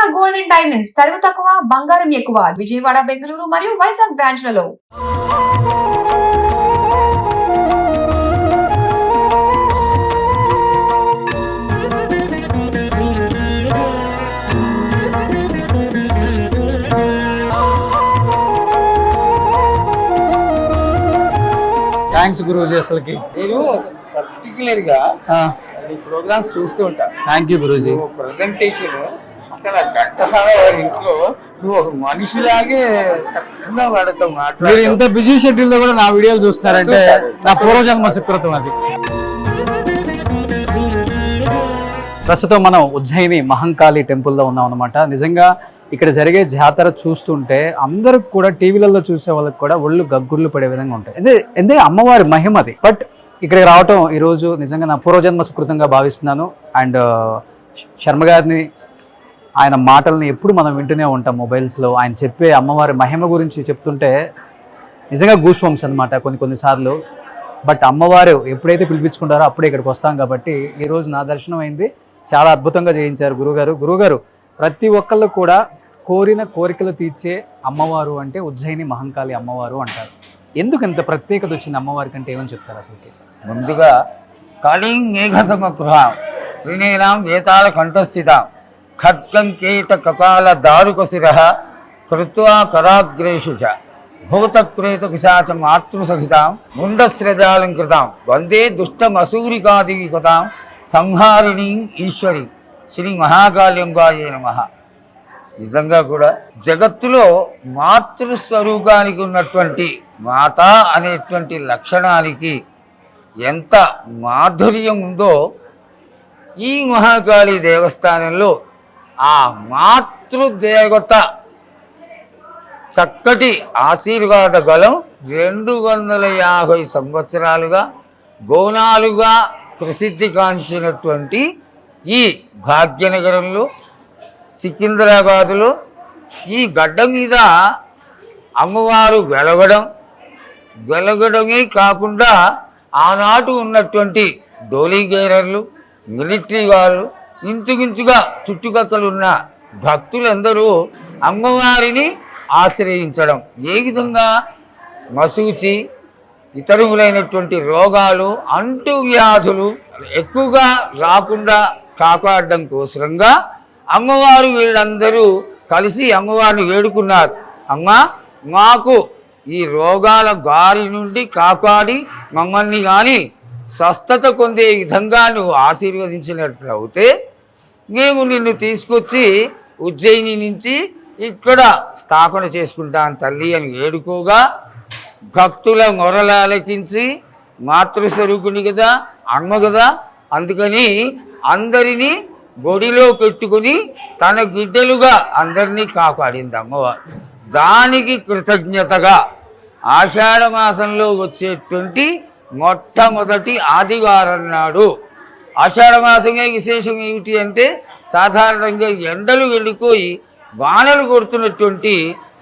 KR gold and diamonds తరుగు తక్కువ బంగారం ఎక్కువ విజయవాడ బెంగళూరు మరియు వైజాగ్ బ్రాంచ్లలో. థ్యాంక్స్ గురూజీ. అసలుకి నేను పర్టికులర్ గా ఈ ప్రోగ్రామ్స్ చూస్తూ ఉంటా. Thank you Guruji. ప్రజెంటేషన్ అసలు ఘంటసాల ఇంట్లో నువ్వు ఒక మనిషిలాగే చక్కగా వాడతావు. మీరు ఇంత బిజీ షెడ్యూల్ లో కూడా నా వీడియోలు చూస్తున్నారంటే నా పూర్వజన్మ సుకృతం అది. ప్రస్తుతం మనం ఉజ్జయిని మహంకాళి టెంపుల్లో ఉన్నాం అనమాట. నిజంగా ఇక్కడ జరిగే జాతర చూస్తుంటే అందరికి కూడా టీవీలలో చూసే వాళ్ళకి కూడా ఒళ్ళు గగ్గుర్లు పడే విధంగా ఉంటాయి. ఎందుకంటే అమ్మవారి మహిమది. బట్ ఇక్కడికి రావటం ఈరోజు నిజంగా నా పూర్వజన్మ సుకృతంగా భావిస్తున్నాను. అండ్ శర్మ గారిని ఆయన మాటల్ని ఎప్పుడు మనం వింటూనే ఉంటాం మొబైల్స్లో. ఆయన చెప్పే అమ్మవారి మహిమ గురించి చెప్తుంటే నిజంగా గూస్ బంప్స్ అనమాట కొన్నిసార్లు. బట్ అమ్మవారు ఎప్పుడైతే పిలిపించుకుంటారో అప్పుడే ఇక్కడికి వస్తాం కాబట్టి ఈరోజు నా దర్శనం అయింది. చాలా అద్భుతంగా చేయించారు గురుగారు. ప్రతి ఒక్కళ్ళు కూడా కోరిన కోరికలు తీర్చే అమ్మవారు అంటే ఉజ్జయిని మహంకాళి అమ్మవారు అంటారు. ఎందుకు ఇంత ప్రత్యేకత వచ్చింది అమ్మవారికి అంటే ఏమని చెప్తారు అసలుకి? ముందుగా కాళీం మేఘసమగృహాం త్రినేలాం వేతాళ కంఠస్థితాం ఖడ్గం కేట కపాల దారుకశిర కృత్వా కరాగ్రేషు చ భూతక్రేత పిశాచ మాతృసహితాం ముండశ్రజాలంకృతాం వందే దుష్టమసూరికాదివికతాం సంహారిణీం ఈశ్వరి శ్రీ మహాకాళింబాయే నమః. నిజంగా కూడా జగత్తులో మాతృస్వరూపానికి ఉన్నటువంటి మాత అనేటువంటి లక్షణానికి ఎంత మాధుర్యం ఉందో ఈ మహాకాళి దేవస్థానంలో ఆ మాతృదేవత చక్కటి ఆశీర్వాద బలం 250 సంవత్సరాలుగా గోనాలుగా ప్రసిద్ధి కాంచినటువంటి ఈ భాగ్యనగరంలో సికింద్రాబాదులో ఈ గడ్డ మీద అమ్మవారు వెలగడమే కాకుండా ఆనాటు ఉన్నటువంటి డోలీగేరర్లు మిలిటరీ వాళ్ళు ఇంచుమించుగా చుట్టుపక్కల ఉన్న భక్తులందరూ అమ్మవారిని ఆశ్రయించడం. ఏ విధంగా మసూచి ఇతరులైనటువంటి రోగాలు అంటువ్యాధులు ఎక్కువగా రాకుండా కాపాడడం కోసంగా అమ్మవారు వీళ్ళందరూ కలిసి అమ్మవారిని వేడుకున్నారు. అమ్మ మాకు ఈ రోగాల గారి నుండి కాపాడి మమ్మల్ని కానీ స్వస్థత పొందే విధంగా నువ్వు ఆశీర్వదించినట్లు అవుతే మేము నిన్ను తీసుకొచ్చి ఉజ్జయిని నుంచి ఇక్కడ స్థాపన చేసుకుంటాను తల్లి అని వేడుకోగా భక్తుల మొరలాలకించి మాతృస్వరూపుని కదా అమ్మ కదా, అందుకని అందరినీ గొడిలో పెట్టుకుని తన గిడ్డలుగా అందరినీ కాపాడింది అమ్మవారు. దానికి కృతజ్ఞతగా ఆషాఢ మాసంలో వచ్చేటువంటి మొట్టమొదటి ఆదివారం నాడు, ఆషాఢ మాసమే విశేషం ఏమిటి అంటే సాధారణంగా ఎండలు వెళ్ళిపోయి వానలు కొడుతున్నటువంటి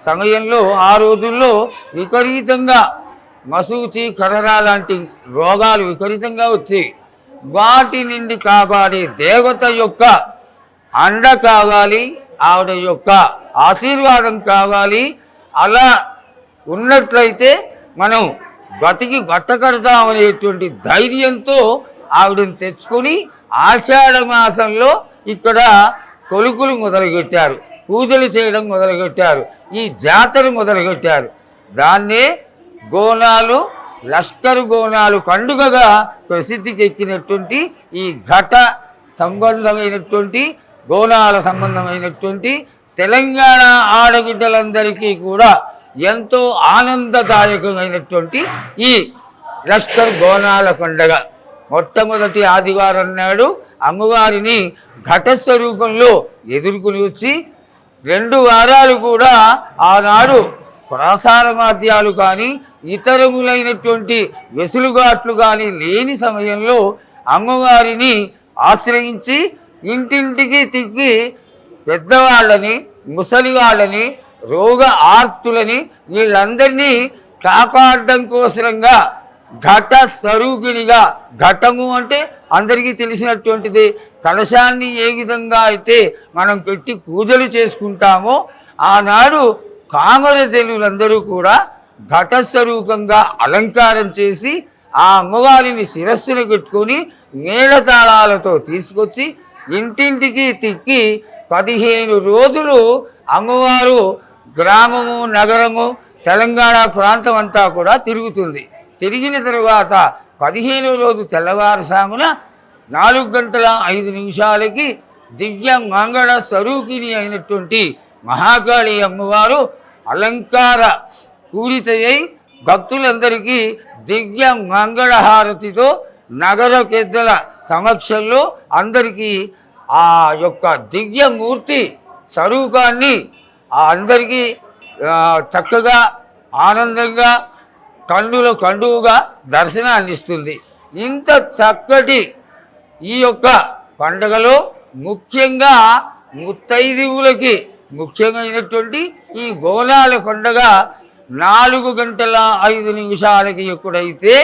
సమయంలో ఆ రోజుల్లో విపరీతంగా మసూచి కలరా లాంటి రోగాలు విపరీతంగా వచ్చాయి. వాటి నుండి కాపాడే దేవత యొక్క అండ కావాలి, ఆవిడ యొక్క ఆశీర్వాదం కావాలి. అలా ఉన్నట్లయితే మనం బతికి బట్టకడతామనేటువంటి ధైర్యంతో ఆవిడని తెచ్చుకొని ఆషాఢ మాసంలో ఇక్కడ కొలుకులు మొదలుపెట్టారు, పూజలు చేయడం మొదలుపెట్టారు, ఈ జాతర మొదలుపెట్టారు. దాన్నే గోనాలు లష్కరు గోనాలు పండుగగా ప్రసిద్ధికి ఎక్కినటువంటి ఈ ఘట సంబంధమైనటువంటి గోనాల సంబంధమైనటువంటి తెలంగాణ ఆడబిడ్డలందరికీ కూడా ఎంతో ఆనందదాయకమైనటువంటి ఈ లష్కర్ గోనాల పండుగ మొట్టమొదటి ఆదివారం నాడు అమ్మవారిని ఘటస్వరూపంలో ఎదుర్కొని వచ్చి 2 వారాలు కూడా ఆనాడు ప్రసార మాధ్యాలు కానీ ఇతరములైనటువంటి వెసులుబాట్లు కానీ లేని సమయంలో అమ్మవారిని ఆశ్రయించి ఇంటింటికి తిరిగి పెద్దవాళ్ళని ముసలి వాళ్ళని రోగ ఆర్తులని వీళ్ళందరినీ కాపాడడం కోసంగా ఘట స్వరూపిణిగా, ఘటము అంటే అందరికీ తెలిసినటువంటిది. కలశాన్ని ఏ విధంగా అయితే మనం పెట్టి పూజలు చేసుకుంటామో ఆనాడు కామరజనులందరూ కూడా ఘటస్వరూపంగా అలంకారం చేసి ఆ అమ్మవారిని శిరస్సును పెట్టుకొని మేళతాళాలతో తీసుకొచ్చి ఇంటింటికి తిక్కి 15 రోజులు అమ్మవారు గ్రామము నగరము తెలంగాణ ప్రాంతం అంతా కూడా తిరుగుతుంది. తిరిగిన తరువాత 15వ రోజు తెల్లవారుసామున 4:05 దివ్య మంగళ స్వరూపిణి అయినటువంటి మహాకాళి అమ్మవారు అలంకార పూరితయ్యి భక్తులందరికీ దివ్య మంగళహారతితో నగర పెద్దల సమక్షంలో అందరికీ ఆ యొక్క దివ్యమూర్తి స్వరూపాన్ని అందరికీ చక్కగా ఆనందంగా కండువుగా దర్శనాన్ని ఇస్తుంది. ఇంత చక్కటి ఈ యొక్క పండగలో ముఖ్యంగా ముత్తైదువులకి ముఖ్యమైనటువంటి ఈ బోనాల పండగ 4:05 ఎప్పుడైతే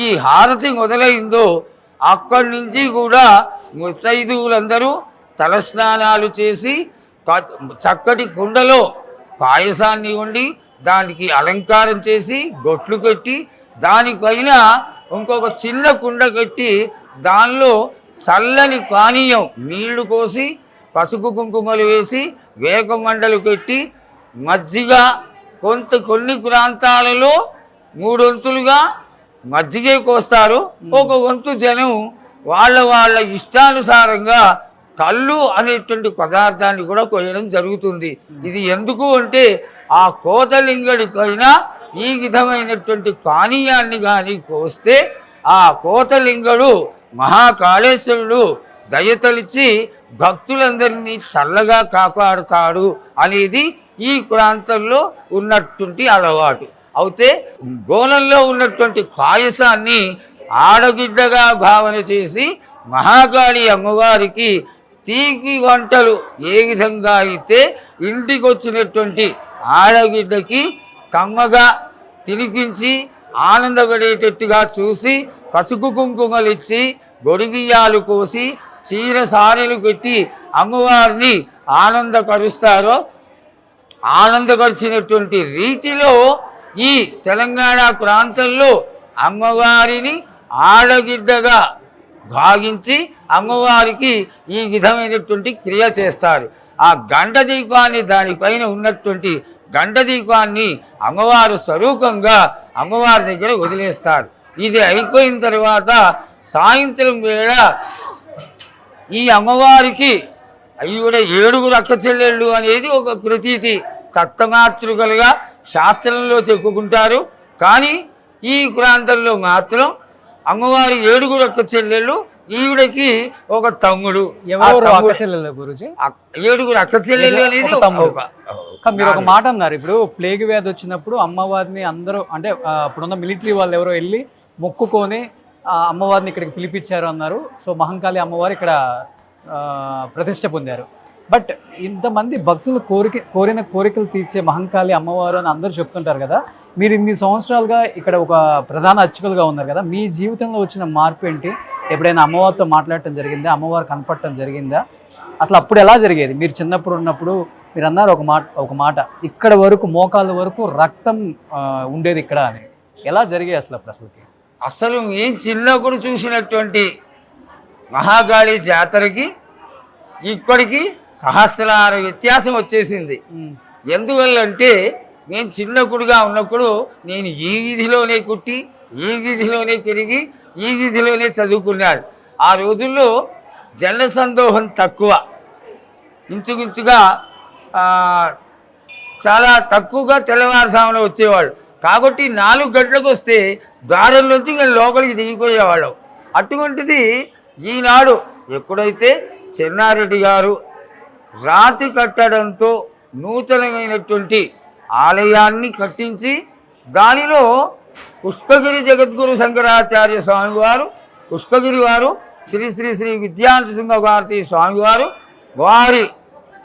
ఈ హారతి మొదలైందో అక్కడి నుంచి కూడా ముత్తైదువులందరూ తలస్నానాలు చేసి చక్కటి కుండలో పాయసాన్ని వండి దానికి అలంకారం చేసి బొట్లు కట్టి దానిపైన ఇంకొక చిన్న కుండ కట్టి దానిలో చల్లని పానీయం నీళ్లు పోసి పసుపు కుంకుమలు వేసి వేకమండలు కట్టి మజ్జిగ కొన్ని ప్రాంతాలలో 3 వంతులుగా మజ్జిగే కోస్తారు. ఒక వంతు జనం వాళ్ళ ఇష్టానుసారంగా కళ్ళు అనేటువంటి పదార్థాన్ని కూడా కోయడం జరుగుతుంది. ఇది ఎందుకు అంటే ఆ కోతలింగడికైనా ఈ విధమైనటువంటి పానీయాన్ని కానీ కోస్తే ఆ కోతలింగడు మహాకాళేశ్వరుడు దయతలిచి భక్తులందరినీ చల్లగా కాపాడుతాడు అనేది ఈ ప్రాంతంలో ఉన్నటువంటి అలవాటు. అయితే గోళంలో ఉన్నటువంటి పాయసాన్ని ఆడగిడ్డగా భావన చేసి మహాకాళి అమ్మవారికి తీపి వంటలు ఏ విధంగా అయితే ఇంటికి వచ్చినటువంటి ఆడగిడ్డకి కమ్మగా తినిపించి ఆనందపడేటట్టుగా చూసి పసుపు కుంకుమలు ఇచ్చి గొడిగియాలు కోసి చీర సారెలు పెట్టి అమ్మవారిని ఆనందపరిచినటువంటి రీతిలో ఈ తెలంగాణ ప్రాంతంలో అమ్మవారిని ఆడగిడ్డగా భావించి అమ్మవారికి ఈ విధమైనటువంటి క్రియ చేస్తారు. ఆ గంట దీపాన్ని దానిపైన ఉన్నటువంటి గంట దీపాన్ని అమ్మవారు స్వరూపంగా అమ్మవారి దగ్గర వదిలేస్తారు. ఇది అయిపోయిన తర్వాత సాయంత్రం వేళ ఈ అమ్మవారికి ఈవిడ 7 అక్క చెల్లెళ్ళు అనేది ఒక ప్రతీతి తత్వమాతృకలుగా శాస్త్రంలో చెప్పుకుంటారు. కానీ ఈ ప్రాంతంలో మాత్రం అమ్మవారి 7 అక్క చెల్లెళ్ళు, ఈవిడకి ఒక తమ్ముడు. 7 అక్క చెల్లెళ్ళు అనేది మీరు ఒక మాట అన్నారు. ఇప్పుడు ప్లేగ్ వ్యాధి వచ్చినప్పుడు అమ్మవారిని అందరూ అంటే ఇప్పుడున్న మిలిటరీ వాళ్ళు ఎవరో వెళ్ళి మొక్కుకొని అమ్మవారిని ఇక్కడికి పిలిపించారు అన్నారు. సో మహంకాళి అమ్మవారు ఇక్కడ ప్రతిష్ట పొందారు. బట్ ఇంతమంది భక్తులు కోరిన కోరికలు తీర్చే మహంకాళి అమ్మవారు అని అందరూ చెప్తుంటారు కదా. మీరు ఇన్ని సంవత్సరాలుగా ఇక్కడ ఒక ప్రధాన అర్చకులుగా ఉన్నారు కదా, మీ జీవితంలో వచ్చిన మార్పు ఏంటి? ఎప్పుడైనా అమ్మవారితో మాట్లాడటం జరిగిందా? అమ్మవారు కనపడటం జరిగిందా? అసలు అప్పుడు ఎలా జరిగేది? మీరు చిన్నప్పుడు ఉన్నప్పుడు మీరు అన్నారు ఒక మాట ఇక్కడ వరకు మోకాళ్ళ వరకు రక్తం ఉండేది ఇక్కడ అని. ఎలా జరిగాయి అసలు అసలు ఏం చిన్నప్పుడు చూసినటువంటి మహాకాళి జాతరకి ఇప్పటికి సహస్రార వ్యత్యాసం వచ్చేసింది. ఎందువల్లంటే నేను చిన్నప్పుడుగా ఉన్నప్పుడు నేను ఈ వీధిలోనే కుట్టి ఈ వీధిలోనే పెరిగి ఈ వీధిలోనే చదువుకున్నాను. ఆ రోజుల్లో జన సందోహం తక్కువ, ఇంచుమించుగా చాలా తక్కువగా తెల్లవారుసామున వచ్చేవాళ్ళు. కాబట్టి 4 గంటలకు వస్తే ద్వారంలోంచి నేను లోపలికి దిగిపోయేవాళ్ళం. అటువంటిది ఈనాడు ఎప్పుడైతే చెన్నారెడ్డి గారు రాతి కట్టడంతో నూతనమైనటువంటి ఆలయాన్ని కట్టించి దానిలో పుష్పగిరి జగద్గురు శంకరాచార్య స్వామివారు, పుష్పగిరి వారు, శ్రీ శ్రీ శ్రీ విద్యానరసింహ భారతీ స్వామివారు వారి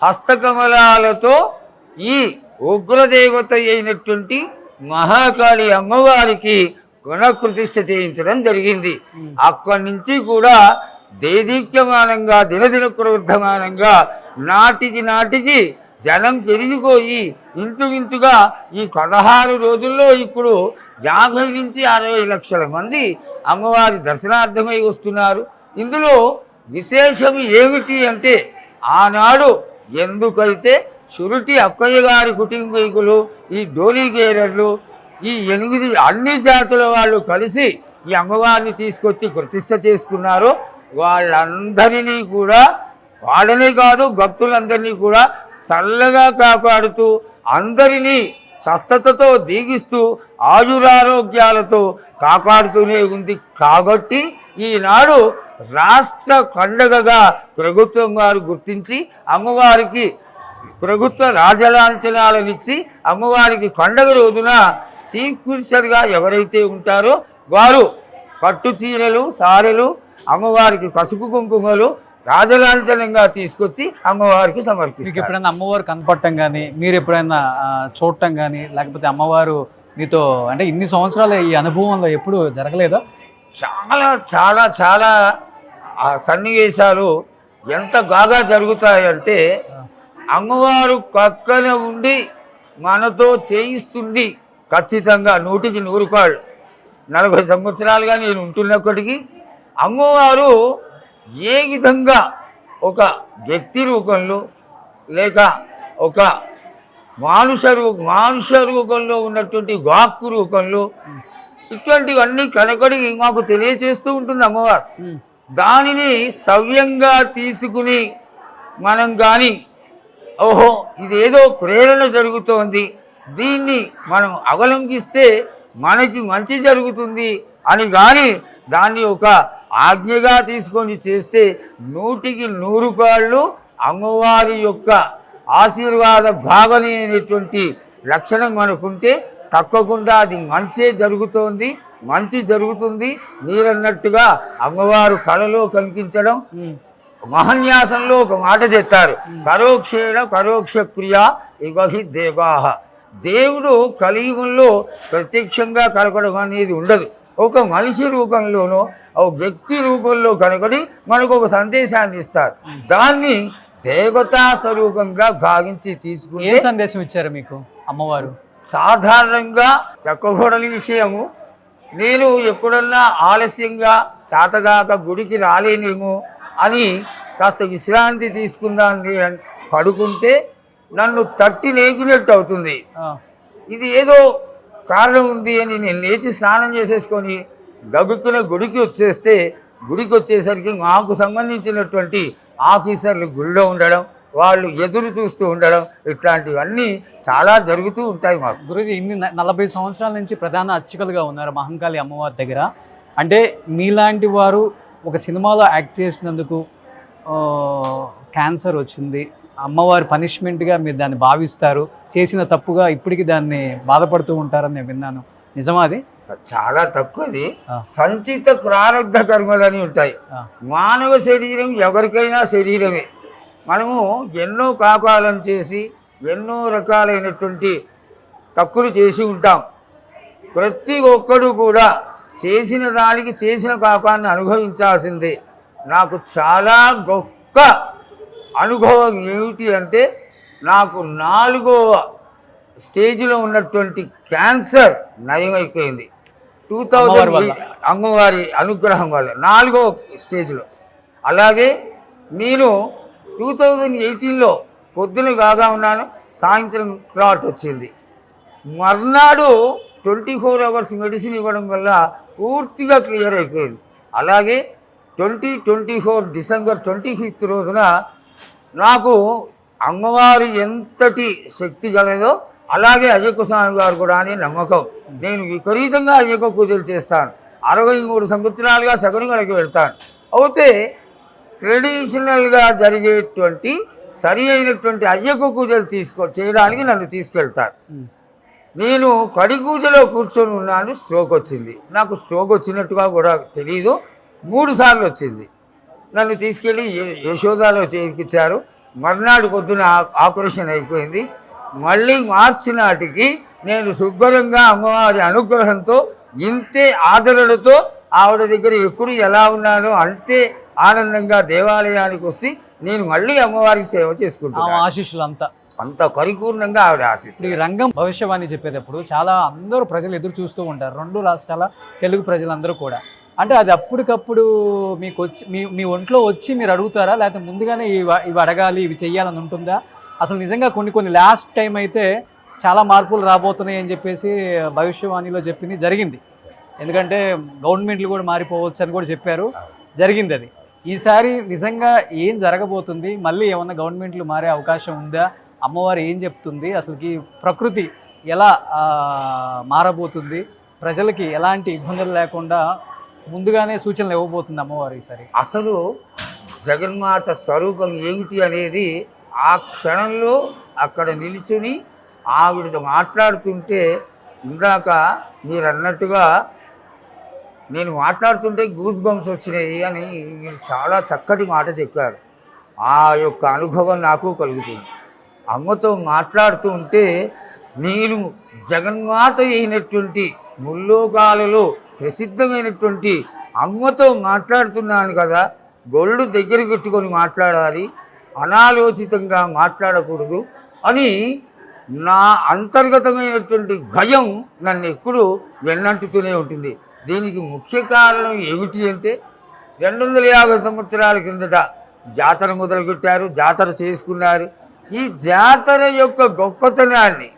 హస్తకమలాలతో ఈ ఉగ్రదేవత అయినటువంటి మహాకాళి అమ్మవారికి గుణప్రతిష్ఠ చేయించడం జరిగింది. అక్కడి నుంచి కూడా దేదీప్యమానంగా దినదిన ప్రవృద్ధమానంగా నాటికి జనం పెరిగిపోయి ఇంచుమించుగా ఈ 16 రోజుల్లో ఇప్పుడు 50 నుంచి 60 లక్షల మంది అమ్మవారి దర్శనార్థమై వస్తున్నారు. ఇందులో విశేషం ఏమిటి అంటే ఆనాడు ఎందుకైతే షురుటి అక్కయ్య గారి కుటుంబీకులు, ఈ డోలీగేరర్లు, ఈ 8 అన్ని జాతుల వాళ్ళు కలిసి ఈ అమ్మవారిని తీసుకొచ్చి ప్రతిష్ఠ చేసుకున్నారో వాళ్ళందరినీ కూడా, వాళ్ళనే కాదు భక్తులందరినీ కూడా చల్లగా కాపాడుతూ అందరినీ స్వస్థతతో దీగిస్తూ ఆయురారోగ్యాలతో కాపాడుతూనే ఉంది. కాబట్టి ఈనాడు రాష్ట్ర పండగగా ప్రభుత్వం వారు గుర్తించి అమ్మవారికి ప్రభుత్వ రాజలాంఛనాలనిచ్చి అమ్మవారికి పండగ రోజున చీఫ్ మినిస్టర్గా ఎవరైతే ఉంటారో వారు పట్టు చీరలు, సారెలు, అమ్మవారికి పసుపు కుంకుమలు రాజలాంఛనంగా తీసుకొచ్చి అమ్మవారికి మీకు సమర్పిస్తారు. ఎప్పుడైనా అమ్మవారు కనపడటం కానీ, మీరు ఎప్పుడైనా చూడటం కానీ, లేకపోతే అమ్మవారు మీతో అంటే ఇన్ని సంవత్సరాల ఈ అనుభవంలో ఎప్పుడు జరగలేదా? చాలా చాలా చాలా సన్నివేశాలు ఎంత బాగా జరుగుతాయంటే అమ్మవారు పక్కన ఉండి మనతో చేయిస్తుంది. ఖచ్చితంగా 100కి 100 కాళ్ళు. 40 సంవత్సరాలుగా నేను ఉంటున్నప్పటికీ అమ్మవారు ఏ విధంగా ఒక వ్యక్తి రూపంలో లేక ఒక మానుష రూపంలో ఉన్నటువంటి వాక్కు రూపంలో ఇటువంటివన్నీ కనకడి మాకు తెలియచేస్తూ ఉంటుంది అమ్మవారు. దానిని సవ్యంగా తీసుకుని మనం కానీ ఓహో ఇదేదో ప్రేరణ జరుగుతోంది, దీన్ని మనం అవలంబిస్తే మనకి మంచి జరుగుతుంది అని కానీ దాన్ని ఒక ఆజ్ఞగా తీసుకొని చేస్తే 100కి 100 కాళ్ళు అమ్మవారి యొక్క ఆశీర్వాద భావన అనేటువంటి లక్షణం మనకుంటే తప్పకుండా అది మంచి జరుగుతుంది. మీరన్నట్టుగా అమ్మవారు కళలో కనిపించడం, మహన్యాసంలో ఒక మాట చెప్తారు, పరోక్ష క్రియా ఇవహి దేవాహ. దేవుడు కలియుగంలో ప్రత్యక్షంగా కనపడడం అనేది ఉండదు. ఒక మనిషి రూపంలోనో ఒక వ్యక్తి రూపంలో కనబడి మనకు ఒక సందేశాన్ని ఇస్తారు. దాన్ని దేవతా స్వరూపంగా భావించి తీసుకుంటే. ఏ సందేశం ఇచ్చారు మీకు అమ్మవారు? సాధారణంగా చెప్పకూడని విషయము, నేను ఎప్పుడన్నా ఆలస్యంగా చాతగాక గుడికి రాలేనేమో అని కాస్త విశ్రాంతి తీసుకుందాన్ని పడుకుంటే నన్ను తట్టి లేకినట్టు అవుతుంది. ఇది ఏదో కారణం ఉంది అని నేను లేచి స్నానం చేసేసుకొని గబుక్కున గుడికి వచ్చేసరికి మాకు సంబంధించినటువంటి ఆఫీసర్లు గుడిలో ఉండడం, వాళ్ళు ఎదురు చూస్తూ ఉండడం, ఇట్లాంటివన్నీ చాలా జరుగుతూ ఉంటాయి మాకు. గురుజీ ఇన్ని 40 సంవత్సరాల నుంచి ప్రధాన అర్చకులుగా ఉన్నారు మహంకాళి అమ్మవారి దగ్గర. అంటే మీలాంటి వారు ఒక సినిమాలో యాక్ట్ చేసినందుకు క్యాన్సర్ వచ్చింది, అమ్మవారి పనిష్మెంట్గా మీరు దాన్ని భావిస్తారు, చేసిన తప్పుగా ఇప్పటికి దాన్ని బాధపడుతూ ఉంటారని నేను విన్నాను. నిజమా అది? చాలా తక్కువది. సంచిత ప్రారంధ కర్మలని ఉంటాయి. మానవ శరీరం ఎవరికైనా శరీరమే. మనము ఎన్నో పాపాలను చేసి ఎన్నో రకాలైనటువంటి తప్పులు చేసి ఉంటాం. ప్రతి ఒక్కడు కూడా చేసిన దానికి చేసిన పాపాన్ని అనుభవించాల్సిందే. నాకు చాలా గొప్ప అనుభవం ఏమిటి అంటే, నాకు 4వ స్టేజ్లో ఉన్నటువంటి క్యాన్సర్ నయమైపోయింది 2000 అమ్మవారి అనుగ్రహం వల్ల. 4వ స్టేజ్లో. అలాగే నేను 2018లో పొద్దున కాగా ఉన్నాను, సాయంత్రం క్లాట్ వచ్చింది. మర్నాడు 24 అవర్స్ మెడిసిన్ ఇవ్వడం వల్ల పూర్తిగా క్లియర్ అయిపోయింది. అలాగే 2024 డిసెంబర్ 25 రోజున నాకు అమ్మవారు ఎంతటి శక్తి గలదో అలాగే అయ్యప్ప స్వామి గారు కూడా అని నమ్మకం. నేను విపరీతంగా అయ్యప్ప పూజలు చేస్తాను. 63 సంవత్సరాలుగా శబరిమలకి వెళ్తాను. అయితే ట్రెడిషనల్గా జరిగేటువంటి సరి అయినటువంటి అయ్యప్ప పూజలు చేయడానికి నన్ను తీసుకెళ్తారు. నేను కడి పూజలో కూర్చొని ఉన్నాను, స్ట్రోక్ వచ్చింది. నాకు స్ట్రోక్ వచ్చినట్టుగా కూడా తెలీదు. 3 సార్లు వచ్చింది. నన్ను తీసుకెళ్ళి యశోదాలో చేర్పించారు. మర్నాడు పొద్దున ఆపరేషన్ అయిపోయింది. మళ్ళీ మార్చి నాటికి నేను శుభ్రంగా అమ్మవారి అనుగ్రహంతో ఇంతే ఆదరణతో ఆవిడ దగ్గర ఎప్పుడు ఎలా ఉన్నానో అంతే ఆనందంగా దేవాలయానికి వస్తే నేను మళ్ళీ అమ్మవారికి సేవ చేసుకుంటాను. ఆశీస్సులు అంతా అంత పరిపూర్ణంగా ఆవిడ ఆశిస్తుంది. ఈ రంగం భవిష్యవాణి చెప్పేటప్పుడు చాలా అందరూ ప్రజలు ఎదురు చూస్తూ ఉంటారు, 2 రాష్ట్రాల తెలుగు ప్రజలందరూ కూడా. అంటే అది అప్పటికప్పుడు మీకు వచ్చి మీ ఒంట్లో వచ్చి మీరు అడుగుతారా, లేకపోతే ముందుగానే ఇవి అడగాలి, ఇవి చెయ్యాలని ఉంటుందా? అసలు నిజంగా కొన్ని లాస్ట్ టైం అయితే చాలా మార్పులు రాబోతున్నాయి అని చెప్పేసి భవిష్యవాణిలో చెప్పింది జరిగింది. ఎందుకంటే గవర్నమెంట్లు కూడా మారిపోవచ్చు అని కూడా చెప్పారు, జరిగింది అది. ఈసారి నిజంగా ఏం జరగబోతుంది? మళ్ళీ ఏమన్నా గవర్నమెంట్లు మారే అవకాశం ఉందా? అమ్మవారు ఏం చెప్తుంది? అసలుకి ప్రకృతి ఎలా మారబోతుంది? ప్రజలకి ఎలాంటి ఇబ్బందులు లేకుండా ముందుగానే సూచనలు ఇవ్వబోతుంది అమ్మవారు ఈసారి? అసలు జగన్మాత స్వరూపం ఏమిటి అనేది ఆ క్షణంలో అక్కడ నిల్చుని ఆవిడతో మాట్లాడుతుంటే, ఇందాక మీరు అన్నట్టుగా నేను మాట్లాడుతుంటే గూస్ బంప్స్ వచ్చినాయి అని మీరు చాలా చక్కటి మాట చెప్పారు. ఆ యొక్క అనుభవం నాకు కలుగుతుంది. అమ్మతో మాట్లాడుతూ ఉంటే నేను జగన్మాత అయినటువంటి ముల్లోకాలలో ప్రసిద్ధమైనటువంటి అమ్మతో మాట్లాడుతున్నాను కదా, గొళ్ళు దగ్గర పెట్టుకొని మాట్లాడాలి, అనాలోచితంగా మాట్లాడకూడదు అని నా అంతర్గతమైనటువంటి భయం నన్ను ఎప్పుడు వెన్నంటుతూనే ఉంటుంది. దీనికి ముఖ్య కారణం ఏమిటి అంటే 250 సంవత్సరాల కిందట జాతర మొదలుపెట్టారు, జాతర చేసుకున్నారు. ఈ జాతర యొక్క గొప్పతనాన్ని,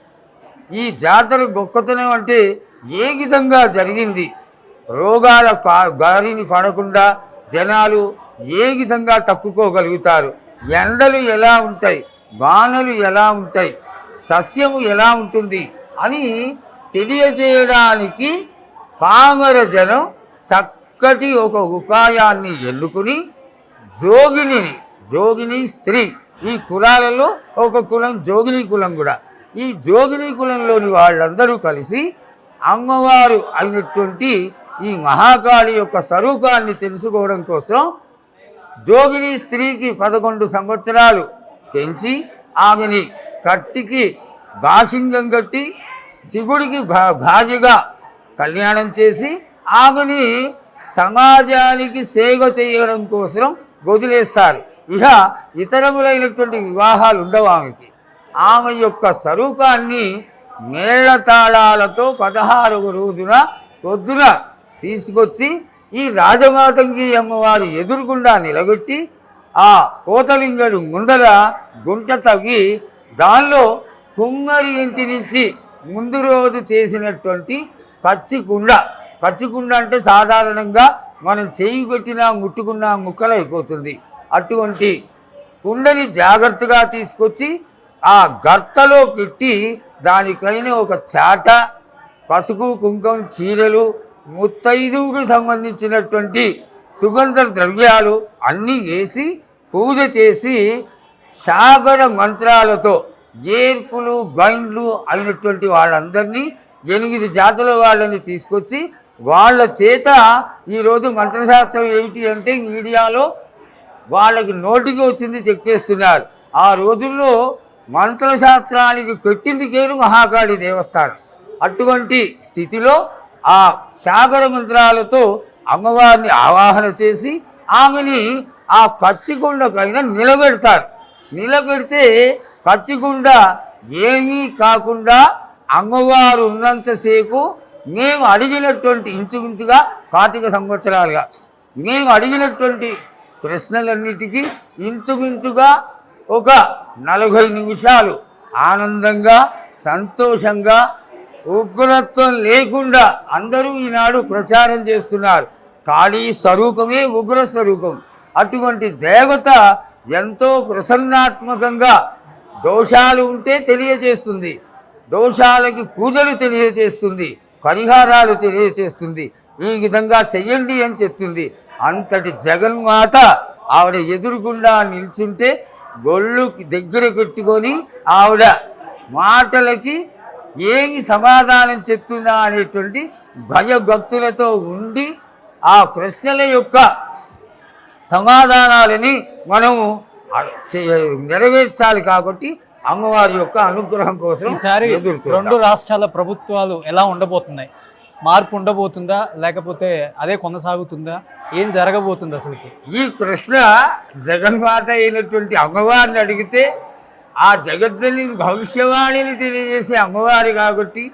ఈ జాతర గొప్పతనం అంటే ఏ విధంగా జరిగింది, రోగాల గారిని పడకుండా జనాలు ఏ విధంగా తప్పుకోగలుగుతారు, ఎండలు ఎలా ఉంటాయి, వానలు ఎలా ఉంటాయి, సస్యము ఎలా ఉంటుంది అని తెలియజేయడానికి పామర జనం చక్కటి ఒక ఉపాయాన్ని ఎన్నుకుని జోగిని స్త్రీ, ఈ కులాలలో ఒక కులం జోగిని కులం కూడా, ఈ జోగిని కులంలోని వాళ్ళందరూ కలిసి అమ్మవారు అయినటువంటి ఈ మహాకాళి యొక్క స్వరూపాన్ని తెలుసుకోవడం కోసం జోగిని స్త్రీకి 11 సంవత్సరాలు పెంచి ఆమెని కట్టికి బాసింగం కట్టి శివుడికి భార్యగా కళ్యాణం చేసి ఆమెని సమాజానికి సేవ చేయడం కోసం వదిలేస్తారు. ఇక ఇతరములైనటువంటి వివాహాలు ఉండవు ఆమెకి. ఆమె యొక్క స్వరూపాన్ని మేళతాళాలతో 16వ రోజున పొద్దున తీసుకొచ్చి ఈ రాజమాతంగి అమ్మవారి ఎదురుగుండా నిలబెట్టి ఆ కోతలింగడు ముందర గుంట తవ్వి దానిలో కుమ్మరి ఇంటి నుంచి ముందు రోజు చేసినటువంటి పచ్చికుండ అంటే సాధారణంగా మనం చేయి పెట్టినా ముట్టుకున్నా ముక్కలైపోతుంది. అటువంటి కుండని జాగ్రత్తగా తీసుకొచ్చి ఆ గర్తలో పెట్టి దానిపైన ఒక చాట, పసుపు కుంకుమ, చీరలు, ముత్తైదువుకు సంబంధించినటువంటి సుగంధ ద్రవ్యాలు అన్నీ వేసి పూజ చేసి సాగర మంత్రాలతో ఏర్పులు బైండ్లు అయినటువంటి వాళ్ళందరినీ 8 జాతుల వాళ్ళని తీసుకొచ్చి వాళ్ళ చేత ఈరోజు మంత్రశాస్త్రం ఏమిటి అంటే మీడియాలో వాళ్ళకి నోటికి వచ్చింది చెక్కేస్తున్నారు. ఆ రోజుల్లో మంత్రశాస్త్రానికి పెట్టింది కేరు మహాకాళి దేవస్థానం. అటువంటి స్థితిలో ఆ సాగర మంత్రాలతో అమ్మవారిని ఆవాహన చేసి ఆమెని ఆ పచ్చిగుండకైనా నిలబెడతారు. నిలబెడితే పచ్చిగుండ ఏమీ కాకుండా అమ్మవారు ఉన్నంతసేపు మేము అడిగినటువంటి ఇంచుమించుగా 25 సంవత్సరాలుగా మేము అడిగినటువంటి ప్రశ్నలన్నిటికీ ఇంచుమించుగా ఒక 40 నిమిషాలు ఆనందంగా సంతోషంగా ఉగ్రత్వం లేకుండా అందరూ ఈనాడు ప్రచారం చేస్తున్నారు. కాళీ స్వరూపమే ఉగ్ర స్వరూపం. అటువంటి దేవత ఎంతో ప్రసన్నాత్మకంగా దోషాలు ఉంటే తెలియజేస్తుంది, దోషాలకి పూజలు తెలియజేస్తుంది, పరిహారాలు తెలియజేస్తుంది. ఈ విధంగా చెయ్యండి అని చెప్తుంది. అంతటి జగన్మాత ఆవిడ ఎదురుగుండా నిల్చుంటే గొళ్ళు దగ్గర పెట్టుకొని ఆవిడ మాటలకి ఏమి సమాధానం చెప్తుందా అనేటువంటి భయభక్తులతో ఉండి ఆ ప్రశ్నల యొక్క సమాధానాలని మనము నెరవేర్చాలి. కాబట్టి అమ్మవారి యొక్క అనుగ్రహం కోసం ఈసారి 2 రాష్ట్రాల ప్రభుత్వాలు ఎలా ఉండబోతున్నాయి? మార్పు ఉండబోతుందా, లేకపోతే అదే కొనసాగుతుందా, ఏం జరగబోతుంది అసలుకి? ఈ కృష్ణ జగన్మాత అయినటువంటి అమ్మవారిని అడిగితే ఆ జగత్తుని భవిష్యవాణిని తెలియజేసే అమ్మవారి కాబట్టి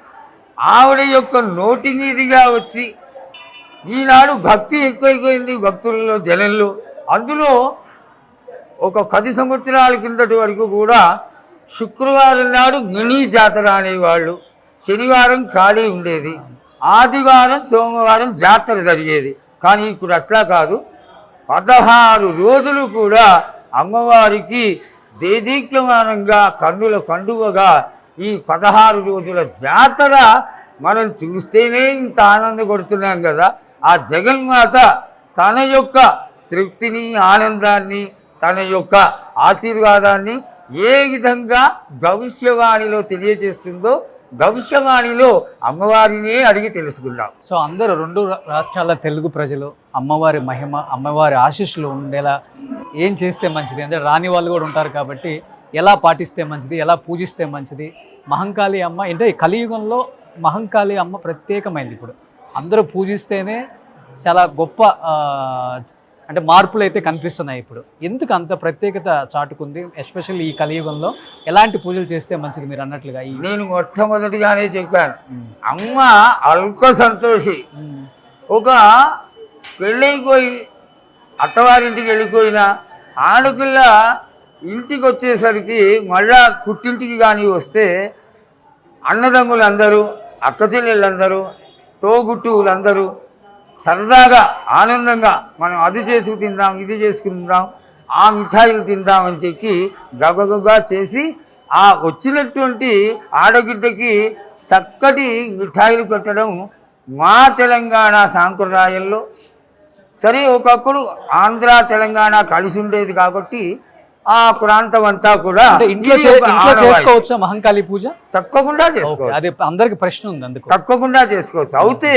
ఆవిడ యొక్క నోటి మీదుగా వచ్చి ఈనాడు భక్తి ఎక్కువైపోయింది భక్తులలో, జనంలో. అందులో ఒక 10 సంవత్సరాల కిందటి వరకు కూడా శుక్రవారం నాడు మినీ జాతర అనేవాళ్ళు, శనివారం ఖాళీ ఉండేది, ఆదివారం సోమవారం జాతర జరిగేది. కానీ ఇప్పుడు అట్లా కాదు, 16 రోజులు కూడా అమ్మవారికి దేదీప్యమానంగా కన్నుల పండుగగా ఈ 16 రోజుల జాతర మనం చూస్తేనే ఇంత ఆనందపడుతున్నాం కదా. ఆ జగన్మాత తన యొక్క తృప్తిని, ఆనందాన్ని, తన యొక్క ఆశీర్వాదాన్ని ఏ విధంగా భవిష్యవాణిలో తెలియజేస్తుందో భవిష్యవాణిలో అమ్మవారినే అడిగి తెలుసుకుందాం. సో అందరూ 2 రాష్ట్రాల తెలుగు ప్రజలు అమ్మవారి మహిమ, అమ్మవారి ఆశీస్సులు ఉండేలా ఏం చేస్తే మంచిది, అంటే రాని వాళ్ళు కూడా ఉంటారు కాబట్టి ఎలా పాటిస్తే మంచిది, ఎలా పూజిస్తే మంచిది. మహంకాళి అమ్మ అంటే కలియుగంలో మహంకాళి అమ్మ ప్రత్యేకమైంది. ఇప్పుడు అందరూ పూజిస్తేనే చాలా గొప్ప అంటే మార్పులు అయితే కనిపిస్తున్నాయి. ఇప్పుడు ఎందుకు అంత ప్రత్యేకత చాటుకుంది, ఎస్పెషల్లీ ఈ కలియుగంలో ఎలాంటి పూజలు చేస్తే మంచిది మీరు అన్నట్లుగా? నేను మొట్టమొదటిగానే చెప్పాను, అమ్మ అల్క సంతోషి. ఒక పెళ్ళైపోయి అత్తవారింటికి వెళ్ళిపోయిన ఆడపిల్ల ఇంటికి వచ్చేసరికి మళ్ళా పుట్టింటికి కానీ వస్తే అన్నదమ్ములందరూ, అక్క చెల్లెళ్ళందరూ, తోబుట్టువులందరూ సరదాగా ఆనందంగా మనం అది చేసుకు తిందాం, ఇది చేసుకుందాం, ఆ మిఠాయిలు తిందాం అని చెప్పి గబగబా చేసి ఆ వచ్చినటువంటి ఆడబిడ్డకి చక్కటి మిఠాయిలు పెట్టడం మా తెలంగాణ సాంప్రదాయంలో. సరే, ఒకప్పుడు ఆంధ్ర తెలంగాణ కలిసి ఉండేది కాబట్టి ఆ ప్రాంతం అంతా కూడా ఇంట్లో చేసుకోవచ్చా మహంకాళి పూజ? తప్పకుండా చేసుకోవచ్చు. అది అందరికి ప్రశ్న ఉంది, అందుకు తప్పకుండా చేసుకోవచ్చు. అయితే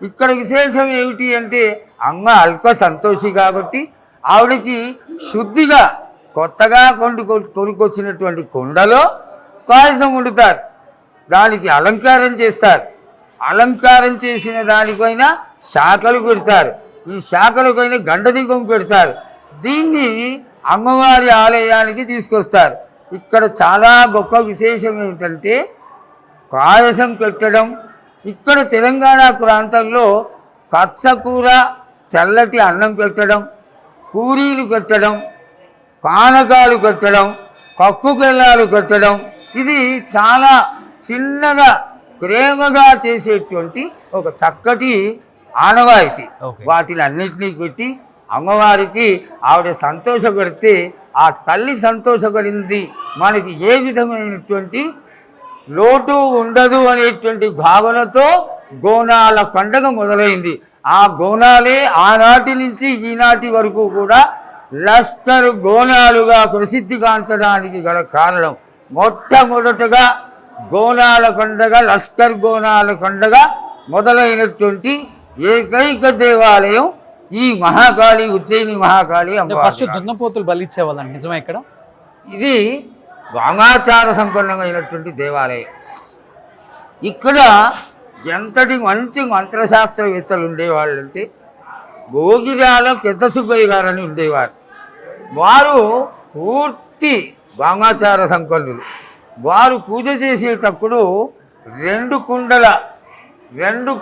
ఇక్కడ విశేషం ఏమిటి అంటే అమ్మ అల్క సంతోషి కాబట్టి ఆవిడకి శుద్ధిగా కొత్తగా కొనుకొచ్చినటువంటి కుండలో పాయసం వండుతారు, దానికి అలంకారం చేస్తారు. అలంకారం చేసిన దానిపైన శాఖలు పెడతారు, ఈ శాఖలపైన గండదీపం పెడతారు. దీన్ని అమ్మవారి ఆలయానికి తీసుకొస్తారు. ఇక్కడ చాలా గొప్ప విశేషం ఏమిటంటే పాయసం పెట్టడం. ఇక్కడ తెలంగాణ ప్రాంతంలో పచ్చకూర, చల్లటి అన్నం పెట్టడం, పూరీలు పెట్టడం, పానకాలు పెట్టడం, పప్పు బెల్లాలు పెట్టడం, ఇది చాలా చిన్నగా ప్రేమగా చేసేటువంటి ఒక చక్కటి ఆనవాయితీ. వాటిని అన్నింటినీ పెట్టి అమ్మవారికి ఆవిడ సంతోషపడితే ఆ తల్లి సంతోషపడింది, మనకి ఏ విధమైనటువంటి లోటు ఉండదు అనేటువంటి భావనతో గోనాల పండగ మొదలైంది. ఆ గోనాలే ఆనాటి నుంచి ఈనాటి వరకు కూడా లష్కర్ గోనాలుగా ప్రసిద్ధిగాంచడానికి గల కారణం. మొట్టమొదటగా గోనాల పండగ, లష్కర్ గోనాల పండగ మొదలైనటువంటి ఏకైక దేవాలయం ఈ మహాకాళి, ఉజ్జయిని మహాకాళి అమ్మవారు. ఫస్ట్ దున్నపోతులు బలిచ్చేవాళ్ళండి, నిజమే? ఇక్కడ ఇది వామాచార సంపన్నమైనటువంటి దేవాలయం. ఇక్కడ ఎంతటి మంచి మంత్రశాస్త్రవేత్తలు ఉండేవాళ్ళు అంటే భోగిరాల పెద్ద సుబ్బయ్య గారని ఉండేవారు. వారు పూర్తి వామాచార సంపన్నులు. వారు పూజ చేసేటప్పుడు 2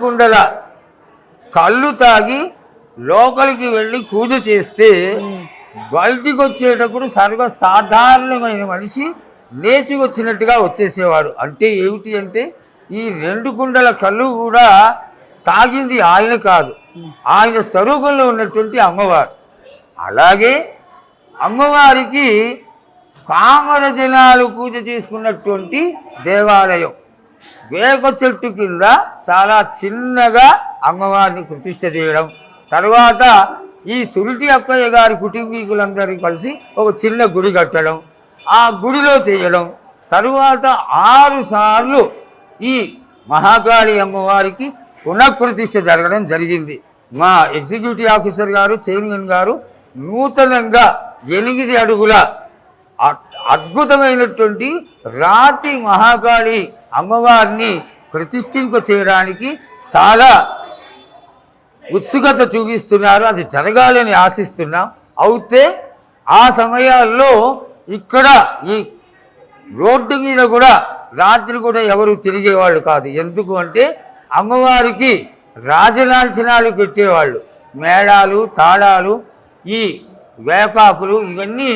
కుండల కళ్ళు తాగి లోపలికి వెళ్ళి పూజ చేస్తే బయటికి వచ్చేటప్పుడు సర్వసాధారణమైన మనిషి లేచి వచ్చినట్టుగా వచ్చేసేవాడు. అంటే ఏమిటి అంటే ఈ 2 కుండల కళ్ళు కూడా తాగింది ఆయన కాదు, ఆయన స్వరూపంలో ఉన్నటువంటి అమ్మవారు. అలాగే అమ్మవారికి కామర జనాలు పూజ చేసుకున్నటువంటి దేవాలయం. వేప చెట్టు కింద చాలా చిన్నగా అమ్మవారిని ప్రతిష్ఠ చేయడం, తర్వాత ఈ సురుటి అక్కయ్య గారి కుటుంబీకులందరూ కలిసి ఒక చిన్న గుడి కట్టడం, ఆ గుడిలో చేయడం, తరువాత 6 సార్లు ఈ మహాకాళి అమ్మవారికి పునఃప్రతిష్ఠ జరగడం జరిగింది. మా ఎగ్జిక్యూటివ్ ఆఫీసర్ గారు, చైర్మన్ గారు నూతనంగా 8 అడుగుల అద్భుతమైనటువంటి రాతి మహాకాళి అమ్మవారిని ప్రతిష్ఠింప చేయడానికి చాలా ఉత్సుకత చూపిస్తున్నారు. అది జరగాలని ఆశిస్తున్నాం. అయితే ఆ సమయాల్లో ఇక్కడ ఈ రోడ్డు మీద కూడా రాత్రి కూడా ఎవరు తిరిగేవాళ్ళు కాదు. ఎందుకు అంటే అమ్మవారికి రాజలాంఛనాలు పెట్టేవాళ్ళు. మేళాలు, తాళాలు, ఈ వేకాకులు ఇవన్నీ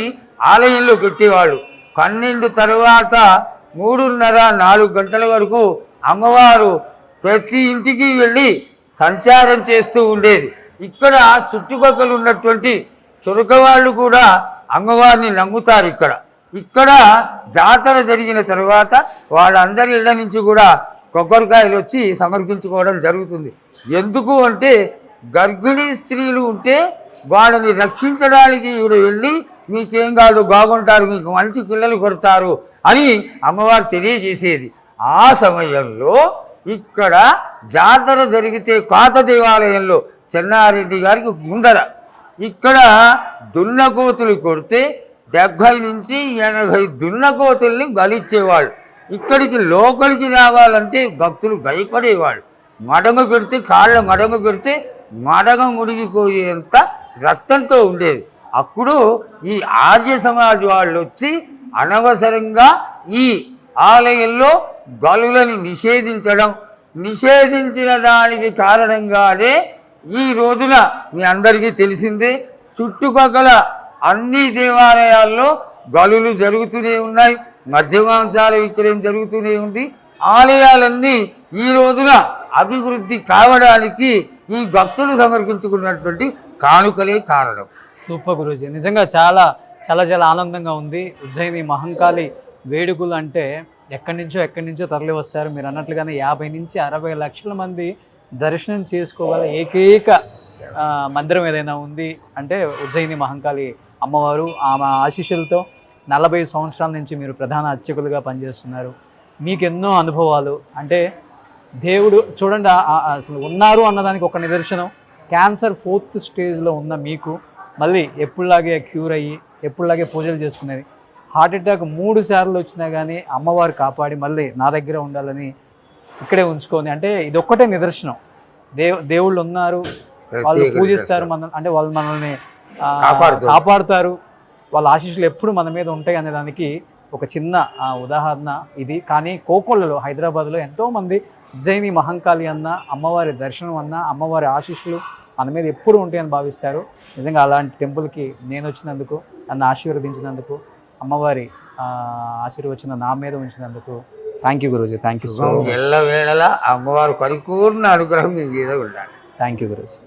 ఆలయంలో పెట్టేవాళ్ళు. 12 తర్వాత 3:30-4 గంటల వరకు అమ్మవారు ప్రతి ఇంటికి వెళ్ళి సంచారం చేస్తూ ఉండేది. ఇక్కడ చుట్టుపక్కల ఉన్నటువంటి చురకవాళ్ళు కూడా అమ్మవారిని నమ్ముతారు. ఇక్కడ జాతర జరిగిన తర్వాత వాళ్ళందరి ఇళ్ళ నుంచి కూడా కొబ్బరికాయలు వచ్చి సమర్పించుకోవడం జరుగుతుంది. ఎందుకు అంటే గర్భిణీ స్త్రీలు ఉంటే వాళ్ళని రక్షించడానికి ఈవిడ వెళ్ళి మీకేం కాదు, బాగుంటారు, మీకు మంచి పిల్లలు కొడతారు అని అమ్మవారు తెలియజేసేది. ఆ సమయంలో ఇక్కడ జాతర జరిగితే పాత దేవాలయంలో చెన్నారెడ్డి గారికి ముందర ఇక్కడ దున్నకోతులు కొడితే 70 నుంచి 80 దున్నకోతుల్ని బలిచ్చేవాళ్ళు. ఇక్కడికి లోపలికి రావాలంటే భక్తులు భయపడేవాళ్ళు. మడగ పెడితే కాళ్ళ మడగ పెడితే మడగ ముడిగిపోయేంత రక్తంతో ఉండేది. అప్పుడు ఈ ఆర్య సమాజ్ వాళ్ళు వచ్చి అనవసరంగా ఈ ఆలయంలో బలులని నిషేధించిన దానికి కారణంగానే ఈ రోజున మీ అందరికీ తెలిసిందే చుట్టుపక్కల అన్ని దేవాలయాల్లో బలులు జరుగుతూనే ఉన్నాయి, మద్యమాంసాల విక్రయం జరుగుతూనే ఉంది. ఆలయాలన్నీ ఈ రోజున అభివృద్ధి కావడానికి ఈ భక్తులు సమర్పించుకున్నటువంటి కానుకలే కారణం. సూపర్ గురూజీ, నిజంగా చాలా చాలా చాలా ఆనందంగా ఉంది. ఉజ్జయిని మహంకాళి వేడుకలు అంటే ఎక్కడి నుంచో తరలి వస్తారు. మీరు అన్నట్లుగానే 50 నుంచి 60 లక్షల మంది దర్శనం చేసుకోగల ఏకైక మందిరం ఏదైనా ఉంది అంటే ఉజ్జయిని మహంకాళి అమ్మవారు. ఆమె ఆశీస్సులతో 40 సంవత్సరాల నుంచి మీరు ప్రధాన అర్చకులుగా పనిచేస్తున్నారు. మీకు ఎన్నో అనుభవాలు. అంటే దేవుడు చూడండి అసలు ఉన్నారు అన్నదానికి ఒక నిదర్శనం. క్యాన్సర్ 4th స్టేజ్లో ఉన్న మీకు మళ్ళీ ఎప్పుడులాగే క్యూర్ అయ్యి ఎప్పుడులాగే పూజలు చేసుకునేది. హార్ట్ అటాక్ 3 సార్లు వచ్చినా కానీ అమ్మవారు కాపాడి మళ్ళీ నా దగ్గర ఉండాలని ఇక్కడే ఉంచుకొని, అంటే ఇది ఒక్కటే నిదర్శనం. దేవుళ్ళు ఉన్నారు, వాళ్ళు పూజిస్తారు అంటే వాళ్ళు మనల్ని కాపాడుతారు, వాళ్ళ ఆశీస్సులు ఎప్పుడు మన మీద ఉంటాయి అనే దానికి ఒక చిన్న ఉదాహరణ ఇది. కానీ కోకొల్లలో హైదరాబాద్లో ఎంతోమంది ఉజ్జయిని మహంకాళి అన్న, అమ్మవారి దర్శనం అన్న, అమ్మవారి ఆశీస్సులు మన మీద ఎప్పుడు ఉంటాయని భావిస్తారు. నిజంగా అలాంటి టెంపుల్కి నేను వచ్చినందుకు, నన్ను ఆశీర్వదించినందుకు, అమ్మవారి ఆశీర్వచనం నా మీద ఉంచినందుకు thank you Guruji. Thank you so much. ఎల్లవేళలా అమ్మవారు పరిపూర్ణ అనుగ్రహం మీ మీద ఉండాలి. Thank you Guruji.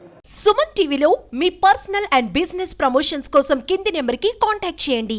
సుమన్ టీవీలో మీ పర్సనల్ అండ్ బిజినెస్ ప్రమోషన్స్ కోసం కింది నెంబర్కి కాంటాక్ట్ చేయండి.